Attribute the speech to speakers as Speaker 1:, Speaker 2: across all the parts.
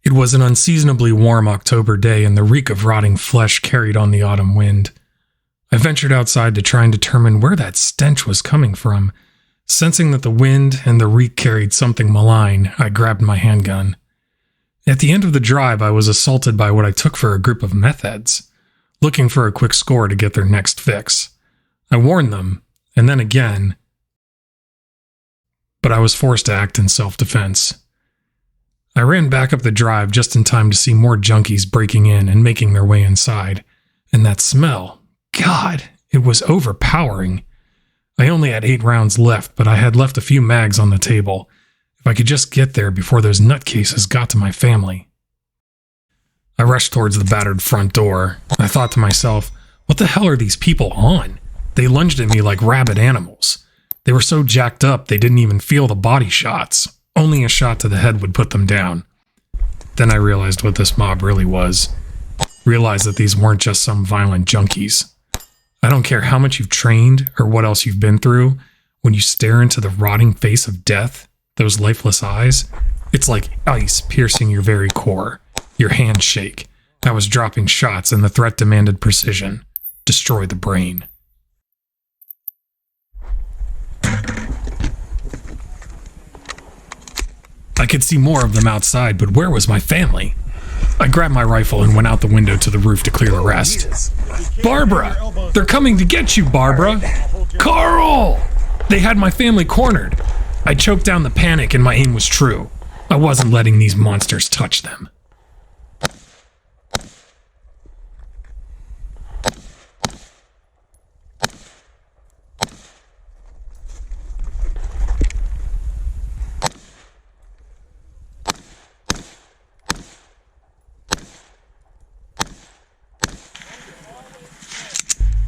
Speaker 1: It was an unseasonably warm October day, and the reek of rotting flesh carried on the autumn wind. I ventured outside to try and determine where that stench was coming from. Sensing that the wind and the reek carried something malign, I grabbed my handgun. At the end of the drive, I was assaulted by what I took for a group of meth heads, looking for a quick score to get their next fix. I warned them, and then again, but I was forced to act in self-defense. I ran back up the drive just in time to see more junkies breaking in and making their way inside. And that smell, God, it was overpowering. I only had 8 rounds left, but I had left a few mags on the table. If I could just get there before those nutcases got to my family. I rushed towards the battered front door. I thought to myself, what the hell are these people on? They lunged at me like rabid animals. They were so jacked up they didn't even feel the body shots. Only a shot to the head would put them down. Then I realized what this mob really was. Realized that these weren't just some violent junkies. I don't care how much you've trained or what else you've been through, when you stare into the rotting face of death, those lifeless eyes, it's like ice piercing your very core. Your hands shake. I was dropping shots and the threat demanded precision. Destroy the brain. I could see more of them outside, but where was my family? I grabbed my rifle and went out the window to the roof to clear the rest. Barbara! They're coming to get you, Barbara! Carl! They had my family cornered. I choked down the panic and my aim was true. I wasn't letting these monsters touch them.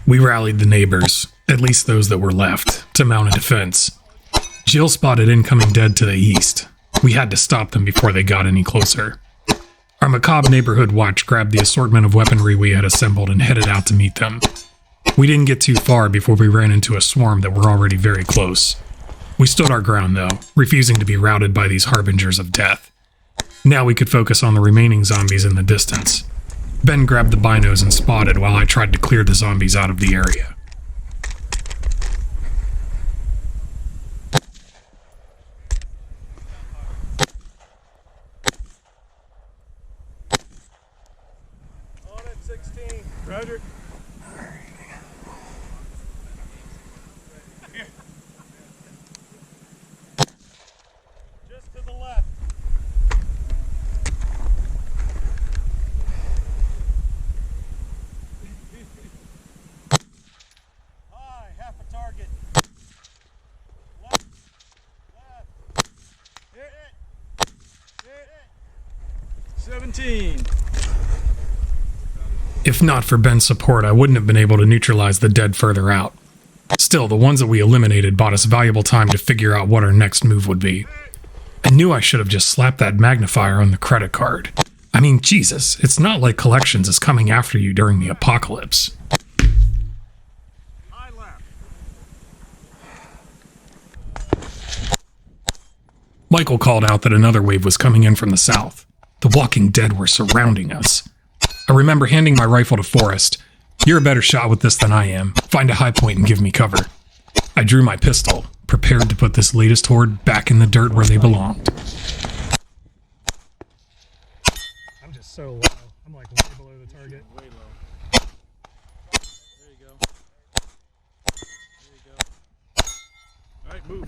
Speaker 1: We rallied the neighbors, at least those that were left, to mount a defense. Jill spotted incoming dead to the east. We had to stop them before they got any closer. Our macabre neighborhood watch grabbed the assortment of weaponry we had assembled and headed out to meet them. We didn't get too far before we ran into a swarm that were already very close. We stood our ground, though, refusing to be routed by these harbingers of death. Now we could focus on the remaining zombies in the distance. Ben grabbed the binos and spotted while I tried to clear the zombies out of the area.
Speaker 2: On at 16. Roger. Just to the left. High, half a target. Left. Left. Hit it. Hit it. 17.
Speaker 1: If not for Ben's support, I wouldn't have been able to neutralize the dead further out. Still, the ones that we eliminated bought us valuable time to figure out what our next move would be. I knew I should have just slapped that magnifier on the credit card. I mean, Jesus, it's not like Collections is coming after you during the apocalypse.
Speaker 2: High left.
Speaker 1: Michael called out that another wave was coming in from the south. The Walking Dead were surrounding us. I remember handing my rifle to Forrest. You're a better shot with this than I am. Find a high point and give me cover. I drew my pistol, prepared to put this latest horde back in the dirt where they belonged.
Speaker 2: I'm just so low. I'm like way below the target. Way low. There you go. There you go. All right, move.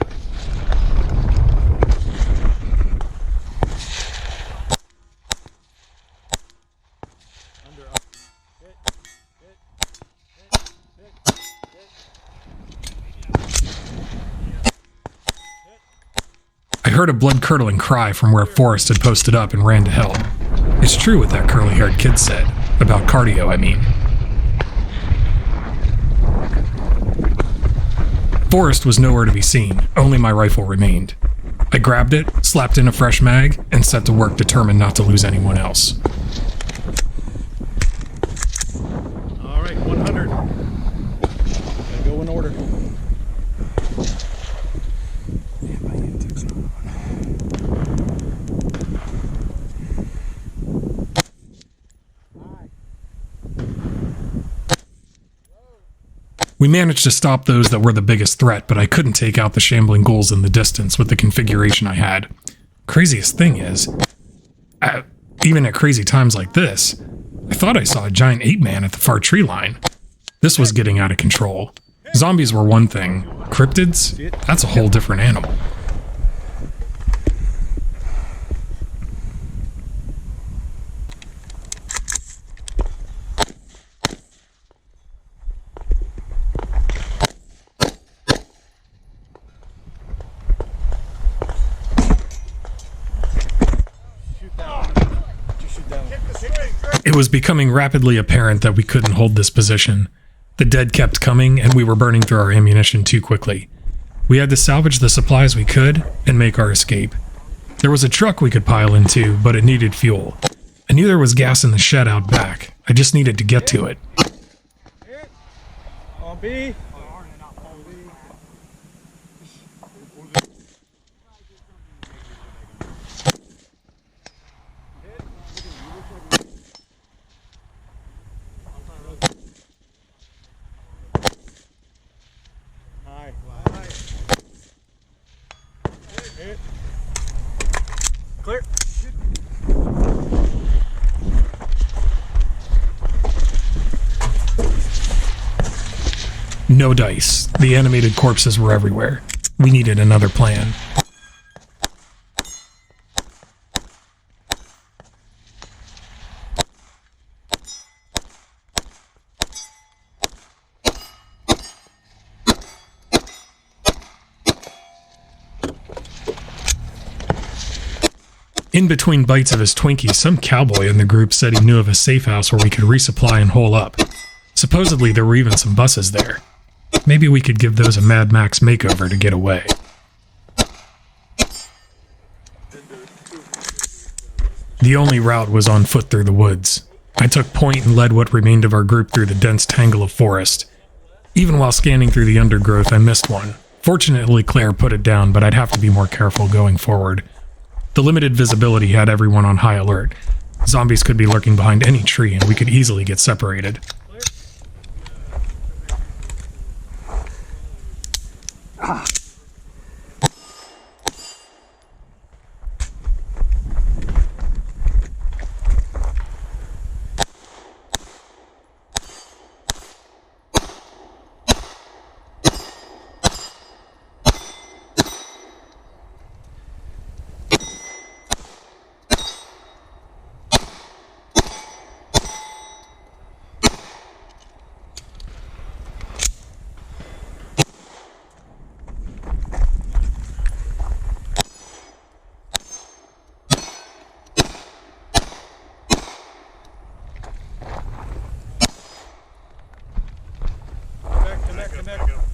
Speaker 2: Under up. Hit. Hit. Hit. Hit. Hit.
Speaker 1: I heard a blood-curdling cry from where Forrest had posted up and ran to help. It's true what that curly-haired kid said. About cardio, I mean. Forrest was nowhere to be seen, only my rifle remained. I grabbed it, slapped in a fresh mag, and set to work determined not to lose anyone else.
Speaker 2: All right, 100. Gotta go in order.
Speaker 1: We managed to stop those that were the biggest threat, but I couldn't take out the shambling ghouls in the distance with the configuration I had. Craziest thing is, even at crazy times like this, I thought I saw a giant ape-man at the far tree line. This was getting out of control. Zombies were one thing. Cryptids? That's a whole different animal. It was becoming rapidly apparent that we couldn't hold this position. The dead kept coming, and we were burning through our ammunition too quickly. We had to salvage the supplies we could and make our escape. There was a truck we could pile into, but it needed fuel. I knew there was gas in the shed out back. I just needed to get to it.
Speaker 2: On B. Clear.
Speaker 1: No dice. The animated corpses were everywhere. We needed another plan. In between bites of his Twinkie, some cowboy in the group said he knew of a safe house where we could resupply and hole up. Supposedly there were even some buses there. Maybe we could give those a Mad Max makeover to get away. The only route was on foot through the woods. I took point and led what remained of our group through the dense tangle of forest. Even while scanning through the undergrowth, I missed one. Fortunately, Claire put it down, but I'd have to be more careful going forward. The limited visibility had everyone on high alert. Zombies could be lurking behind any tree, and we could easily get separated.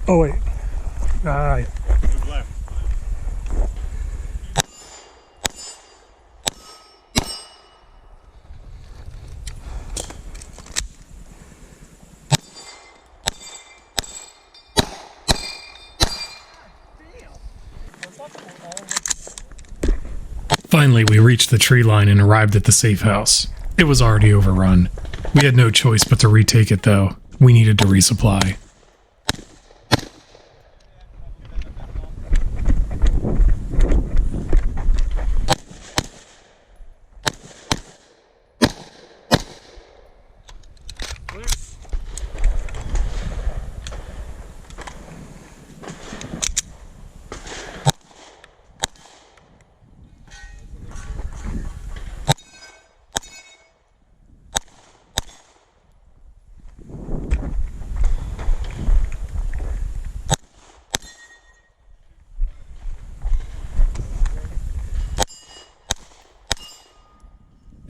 Speaker 2: Oh wait. Alright.
Speaker 1: Finally, we reached the tree line and arrived at the safe house. It was already overrun. We had no choice but to retake it, though. We needed to resupply.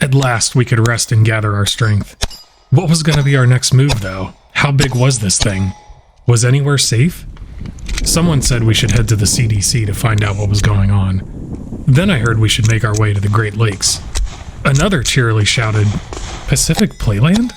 Speaker 1: At last, we could rest and gather our strength. What was going to be our next move, though? How big was this thing? Was anywhere safe? Someone said we should head to the CDC to find out what was going on. Then I heard we should make our way to the Great Lakes. Another cheerily shouted, "Pacific Playland?"